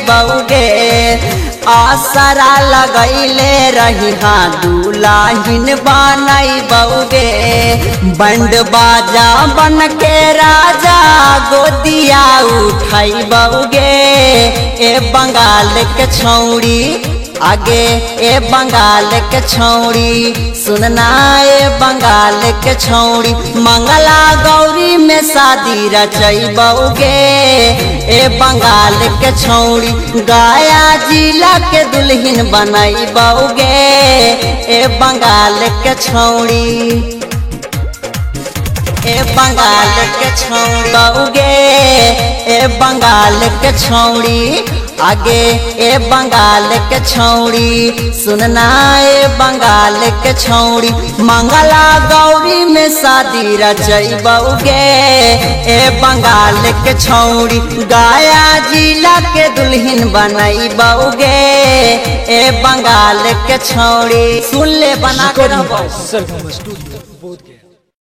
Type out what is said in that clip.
बउगे आसरा लगैले रही हाँ दुलाहिन बनाई बउगे बंड बाजा बन के राजा गोदिया उठाई बउगे ए बंगाल के छौड़ी आगे ए बंगाल के छौड़ी सुनना ए बंगाल के छौड़ी मंगला गौरी में शादी रचैबौगे ए बंगाल के छौड़ी गया जिला के दुल्हन बनैबौगे ए बंगाल के छौड़ी ए बंगाल के छौड़ी बउगे ए बंगाल के छौड़ी आगे ए बंगाल के छौड़ी सुनना ए बंगाल के छौड़ी मंगला गौरी में शादी रचैबौगे ए बंगाल के छौड़ी गया जिला के दुल्हन बनैबौगे ए बंगाल के छौड़ी सुन ले बना के